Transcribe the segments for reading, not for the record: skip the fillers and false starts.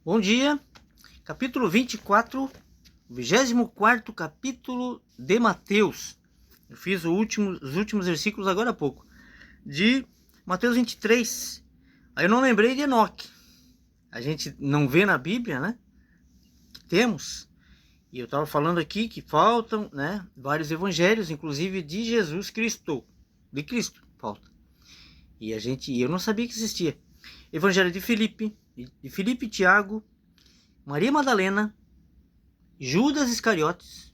Bom dia, capítulo 24, 24º capítulo de Mateus. Eu fiz os últimos versículos agora há pouco, de Mateus 23. Aí eu não lembrei de Enoque. A gente não vê na Bíblia, né? Que temos. E eu estava falando aqui que faltam, né, vários evangelhos, inclusive de Jesus Cristo. De Cristo, falta. E eu não sabia que existia. Evangelho de Filipe, Tiago, Maria Madalena, Judas Iscariotes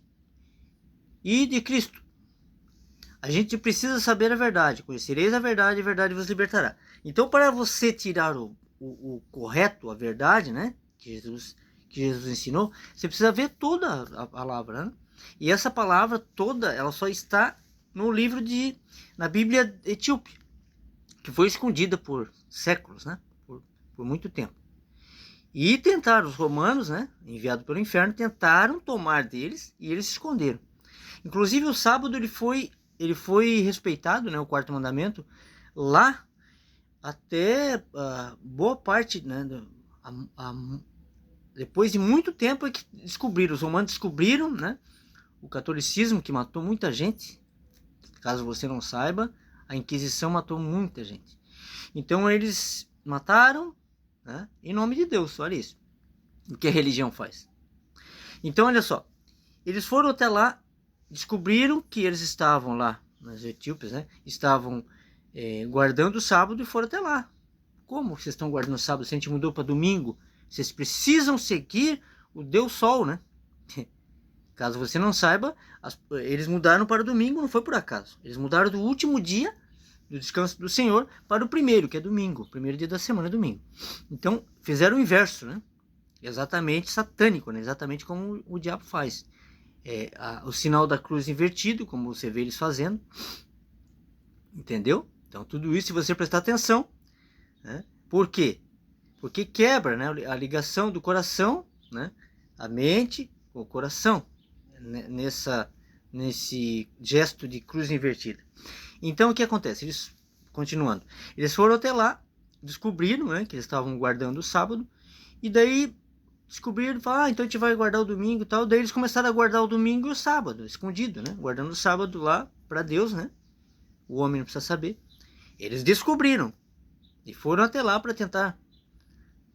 e de Cristo. A gente precisa saber a verdade. Conhecereis a verdade vos libertará. Então, para você tirar o correto, a verdade, né, que Jesus ensinou, você precisa ver toda a palavra, né? E essa palavra toda, ela só está no livro na Bíblia etíope, que foi escondida por séculos, né, por muito tempo. E tentaram, os romanos, né, enviados pelo inferno, tentaram tomar deles e eles se esconderam. Inclusive o sábado ele foi respeitado, né, o quarto mandamento, lá até boa parte, né, depois de muito tempo é que descobriram, os romanos descobriram, né, o catolicismo, que matou muita gente. Caso você não saiba, a Inquisição matou muita gente. Então eles mataram, né, em nome de Deus, olha isso. O que a religião faz. Então, olha só. Eles foram até lá, descobriram que eles estavam lá, nas etíopes, né? Estavam guardando o sábado e foram até lá. Como vocês estão guardando o sábado? Se a gente mudou para domingo, vocês precisam seguir o Deus Sol, né? Caso você não saiba, eles mudaram para o domingo, não foi por acaso. Eles mudaram do último dia do descanso do Senhor para o primeiro, que é domingo. O primeiro dia da semana é domingo. Então, fizeram o inverso, né? Exatamente satânico, né? Exatamente como o diabo faz. O sinal da cruz invertido, como você vê eles fazendo. Entendeu? Então, tudo isso, se você prestar atenção, né? Por quê? Porque quebra, né, a ligação do coração, né, a mente com o coração, nesse gesto de cruz invertida. Então, o que acontece? Continuando, eles foram até lá, descobriram, né, que eles estavam guardando o sábado, e daí descobriram, falaram, então a gente vai guardar o domingo e tal. Daí eles começaram a guardar o domingo e o sábado, escondido, né, guardando o sábado lá para Deus, né, o homem não precisa saber. Eles descobriram e foram até lá para tentar,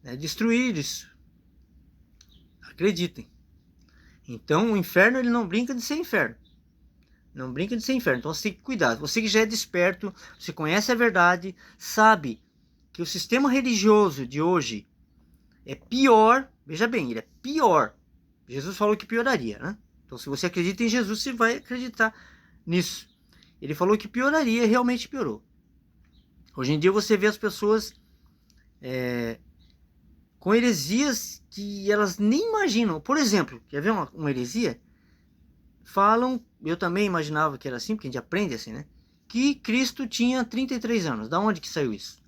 né, destruir isso. Acreditem. Então o inferno, ele não brinca de ser inferno. Não brinca de ser inferno. Então você tem que cuidar. Você que já é desperto, você conhece a verdade, sabe que o sistema religioso de hoje é pior. Veja bem, ele é pior. Jesus falou que pioraria, né? Então se você acredita em Jesus, você vai acreditar nisso. Ele falou que pioraria e realmente piorou. Hoje em dia você vê as pessoas com heresias que elas nem imaginam. Por exemplo, quer ver uma heresia? Falam, eu também imaginava que era assim, porque a gente aprende assim, né? Que Cristo tinha 33 anos. Da onde que saiu isso?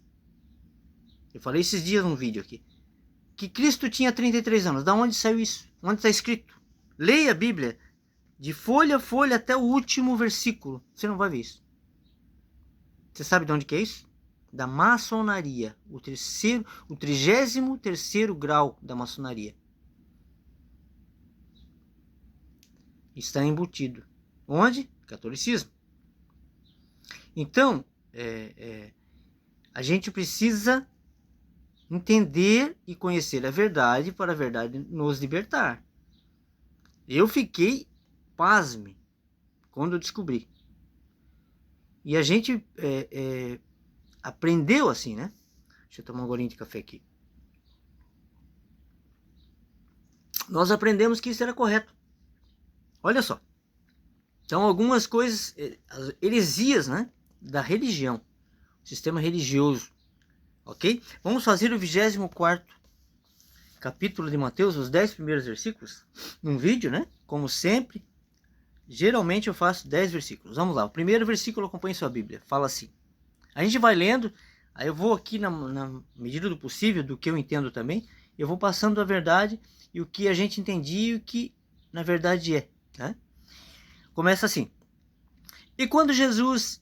Eu falei esses dias num vídeo aqui. Que Cristo tinha 33 anos. Da onde saiu isso? Onde está escrito? Leia a Bíblia de folha a folha até o último versículo. Você não vai ver isso. Você sabe de onde que é isso? Da maçonaria. O 33º grau da maçonaria. Está embutido. Onde? Catolicismo. Então, a gente precisa entender e conhecer a verdade para a verdade nos libertar. Eu fiquei pasme quando eu descobri. E a gente aprendeu assim, né? Deixa eu tomar um golinho de café aqui. Nós aprendemos que isso era correto. Olha só. Então, algumas coisas, heresias, né, da religião, sistema religioso, ok? Vamos fazer o 24º capítulo de Mateus, os 10 primeiros versículos, num vídeo, né? Como sempre, geralmente eu faço 10 versículos. Vamos lá, o primeiro versículo acompanha sua Bíblia, fala assim. A gente vai lendo, aí eu vou aqui na medida do possível, do que eu entendo também, eu vou passando a verdade e o que a gente entendia e o que na verdade é, né? Começa assim. E quando Jesus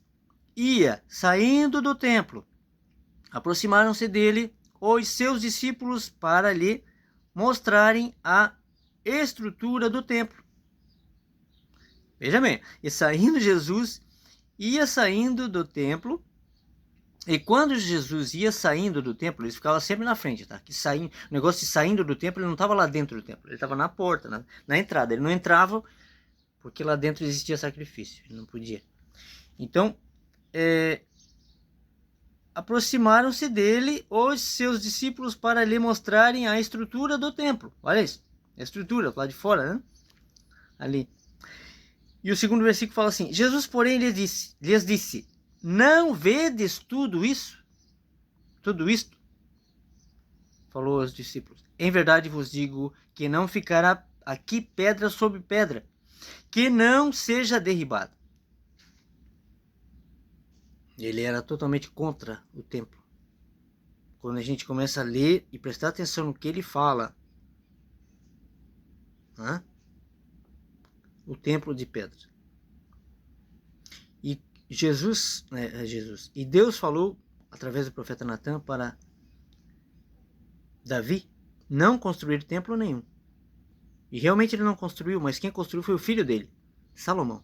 ia saindo do templo, aproximaram-se dele os seus discípulos para lhe mostrarem a estrutura do templo. Veja bem, e saindo Jesus, ia saindo do templo, e quando Jesus ia saindo do templo, ele ficava sempre na frente, tá? Que saindo, o negócio de saindo do templo, ele não estava lá dentro do templo, ele estava na porta, na entrada. Ele não entrava porque lá dentro existia sacrifício, ele não podia. Então, aproximaram-se dele os seus discípulos para lhe mostrarem a estrutura do templo. Olha isso, a estrutura, lá de fora, né? Ali. E o segundo versículo fala assim: Jesus, porém, lhes disse: não vedes tudo isso? Tudo isto? Falou aos discípulos: em verdade vos digo que não ficará aqui pedra sobre pedra, que não seja derribada. Ele era totalmente contra o templo. Quando a gente começa a ler e prestar atenção no que ele fala, né? O templo de pedra. E Jesus, e Deus falou através do profeta Natan para Davi não construir templo nenhum. E realmente ele não construiu, mas quem construiu foi o filho dele, Salomão,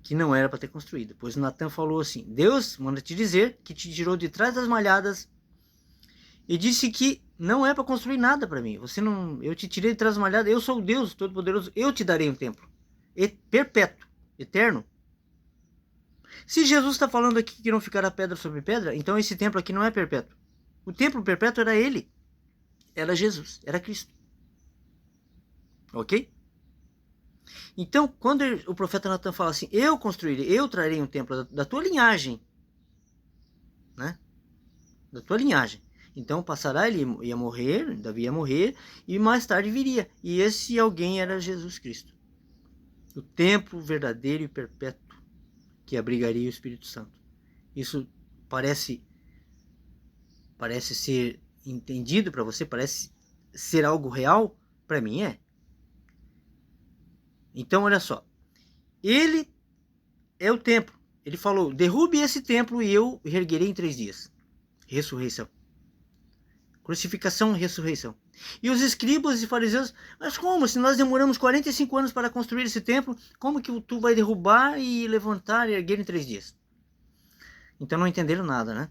que não era para ter construído. Pois Natan falou assim: Deus manda te dizer que te tirou de trás das malhadas e disse que não é para construir nada para mim. Você não, eu te tirei de trás das malhadas, eu sou o Deus Todo-Poderoso, eu te darei um templo perpétuo, eterno. Se Jesus está falando aqui que não ficará pedra sobre pedra, então esse templo aqui não é perpétuo. O templo perpétuo era ele, era Jesus, era Cristo. Ok? Então, quando o profeta Natan fala assim: eu construirei, eu trarei um templo da tua linhagem, né? Da tua linhagem. Então passará, ele ia morrer, Davi ia morrer, e mais tarde viria. E esse alguém era Jesus Cristo. O templo verdadeiro e perpétuo que abrigaria o Espírito Santo. Isso parece ser entendido para você? Parece ser algo real? Para mim é. Então olha só. Ele é o templo. Ele falou: derrube esse templo e eu reerguerei em 3 dias. Ressurreição. Crucificação e ressurreição. E os escribas e fariseus: mas como? Se nós demoramos 45 anos para construir esse templo, como que tu vai derrubar e levantar e erguer em 3 dias? Então não entenderam nada, né?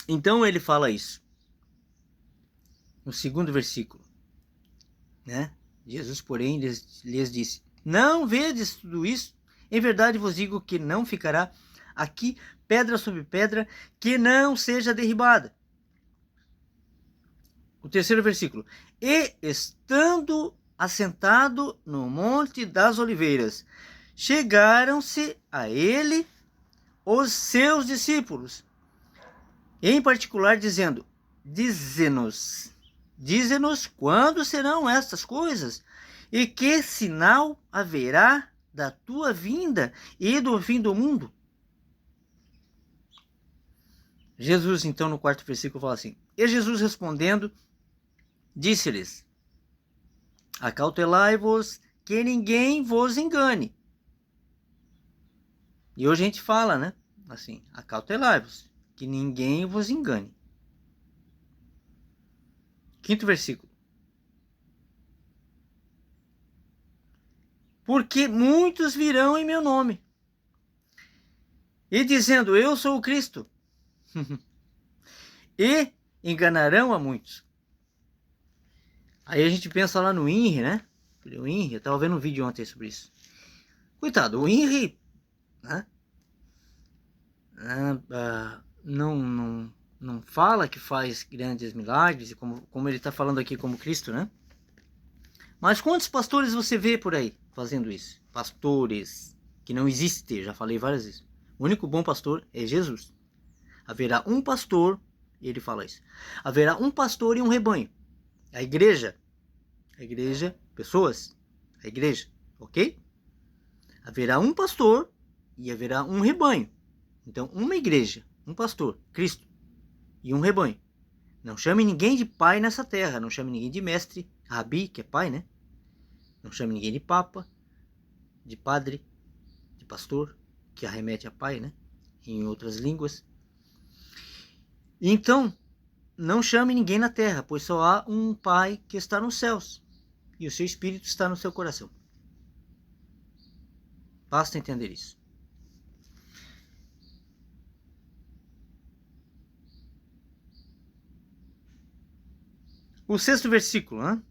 Então ele fala isso. No segundo versículo, né? Jesus, porém, lhes disse: não vedes tudo isso? Em verdade vos digo que não ficará aqui pedra sobre pedra que não seja derribada. O terceiro versículo: e estando assentado no Monte das Oliveiras, chegaram-se a ele os seus discípulos, em particular dizendo: dize-nos quando serão estas coisas, e que sinal haverá da tua vinda e do fim do mundo? Jesus, então, no quarto versículo, fala assim: e Jesus respondendo, disse-lhes: acautelai-vos que ninguém vos engane. E hoje a gente fala, né? Assim, acautelai-vos que ninguém vos engane. Quinto versículo: porque muitos virão em meu nome, e dizendo: eu sou o Cristo, e enganarão a muitos. Aí a gente pensa lá no INRI, né? O INRI, eu estava vendo um vídeo ontem sobre isso. Coitado, o INRI, né? Não fala que faz grandes milagres, como ele está falando aqui como Cristo, né? Mas quantos pastores você vê por aí fazendo isso? Pastores que não existem, já falei várias vezes. O único bom pastor é Jesus. Haverá um pastor, e ele fala isso. Haverá um pastor e um rebanho. A igreja, pessoas, a igreja, ok? Haverá um pastor e haverá um rebanho. Então, uma igreja, um pastor, Cristo, e um rebanho. Não chame ninguém de pai nessa terra, não chame ninguém de mestre, rabi, que é pai, né? Não chame ninguém de papa, de padre, de pastor, que arremete a pai, né? Em outras línguas. Então, não chame ninguém na terra, pois só há um Pai que está nos céus, e o seu Espírito está no seu coração. Basta entender isso. O 6º versículo, né?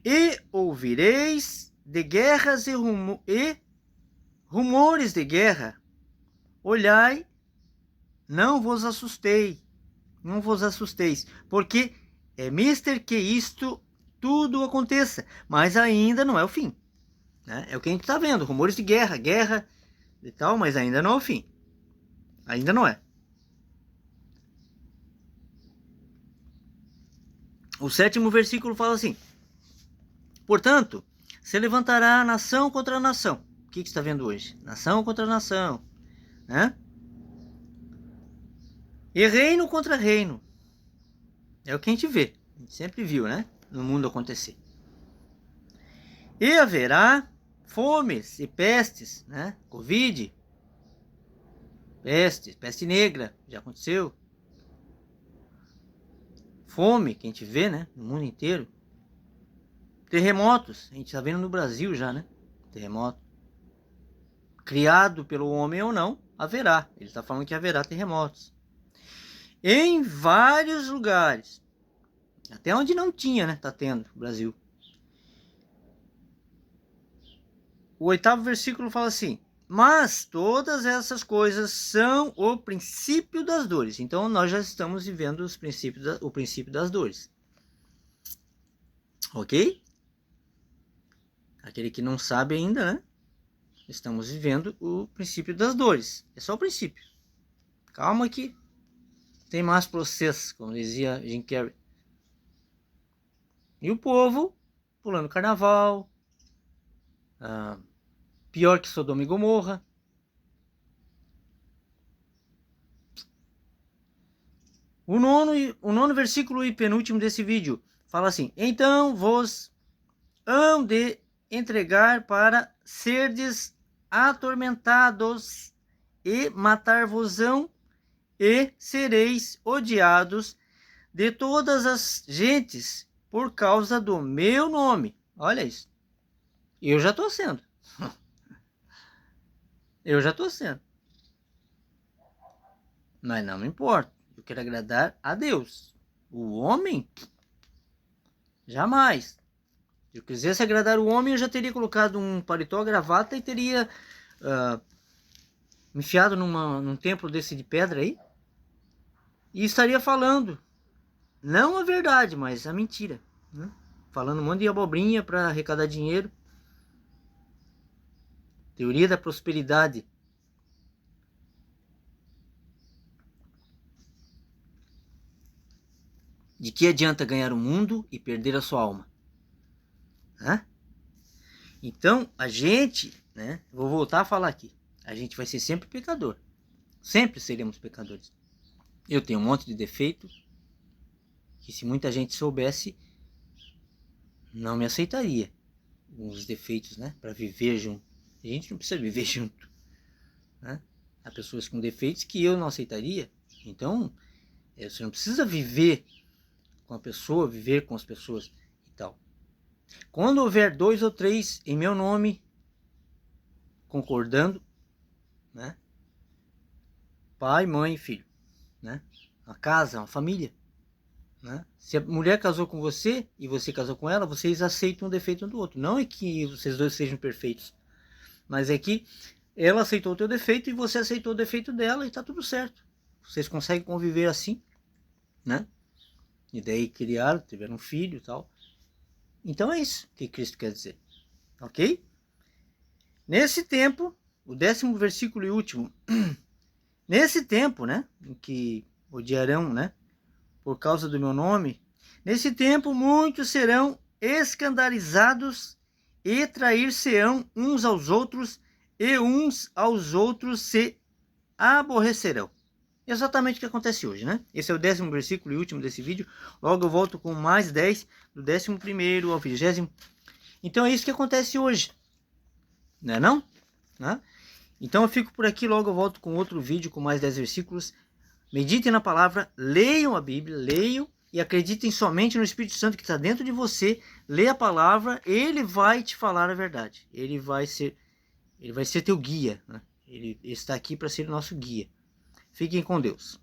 E ouvireis de guerras e rumores de guerra. Olhai, não vos assusteis, porque é mister que isto tudo aconteça, mas ainda não é o fim. Né? É o que a gente está vendo, rumores de guerra e tal, mas ainda não é o fim. Ainda não é. O 7º versículo fala assim: portanto, se levantará nação contra nação. O que você está vendo hoje? Nação contra nação, né? E reino contra reino. É o que a gente vê. A gente sempre viu, né? No mundo acontecer. E haverá fomes e pestes, né? Covid, peste negra, já aconteceu. Fome, que a gente vê, né? No mundo inteiro. Terremotos, a gente está vendo no Brasil já, né? Terremoto. Criado pelo homem ou não, haverá. Ele está falando que haverá terremotos. Em vários lugares. Até onde não tinha, né? Tá tendo, no Brasil. O 8º versículo fala assim: mas todas essas coisas são o princípio das dores. Então nós já estamos vivendo o princípio das dores. Ok? Aquele que não sabe ainda, né? Estamos vivendo o princípio das dores. É só o princípio. Calma que tem mais processo, como dizia Jim Carrey. E o povo pulando carnaval. Pior que Sodoma e Gomorra. O nono versículo e penúltimo desse vídeo fala assim: então vos hão de entregar para serdes atormentados e matar-vos-ão e sereis odiados de todas as gentes por causa do meu nome. Olha isso. Eu já estou sendo. Eu já estou sendo. Mas não me importa. Eu quero agradar a Deus. O homem, jamais. Se eu quisesse agradar o homem, eu já teria colocado um paletó, gravata e teria me enfiado num templo desse de pedra aí. E estaria falando, não a verdade, mas a mentira. Né? Falando um monte de abobrinha para arrecadar dinheiro. Teoria da prosperidade. De que adianta ganhar o mundo e perder a sua alma? Hã? Então, a gente, né? Vou voltar a falar aqui. A gente vai ser sempre pecador. Sempre seremos pecadores. Eu tenho um monte de defeito que se muita gente soubesse, não me aceitaria. Os defeitos, né? Para viver junto. A gente não precisa viver junto. Né? Há pessoas com defeitos que eu não aceitaria. Então, você não precisa viver com a pessoa, viver com as pessoas e tal. Quando houver 2 ou 3 em meu nome, concordando, né? Pai, mãe e filho, né? Uma casa, uma família, né? Se a mulher casou com você e você casou com ela, vocês aceitam um defeito um do outro. Não é que vocês dois sejam perfeitos, mas é que ela aceitou o teu defeito e você aceitou o defeito dela e tá tudo certo. Vocês conseguem conviver assim, né? E daí criaram, tiveram um filho e tal. Então é isso que Cristo quer dizer. Ok? Nesse tempo, o 10º versículo e último. Nesse tempo, né? Em que odiarão, né? Por causa do meu nome. Nesse tempo, muitos serão escandalizados e trair-se-ão uns aos outros. E uns aos outros se aborrecerão. Exatamente o que acontece hoje, né? Esse é o 10º versículo e último desse vídeo. Logo eu volto com mais 10, do 11º ao 20º. Então é isso que acontece hoje. Não é não? Né? Então eu fico por aqui, logo eu volto com outro vídeo com mais 10 versículos. Meditem na palavra, leiam a Bíblia, leiam e acreditem somente no Espírito Santo que está dentro de você. Lê a palavra, ele vai te falar a verdade. Ele vai ser teu guia, né? Ele está aqui para ser o nosso guia. Fiquem com Deus.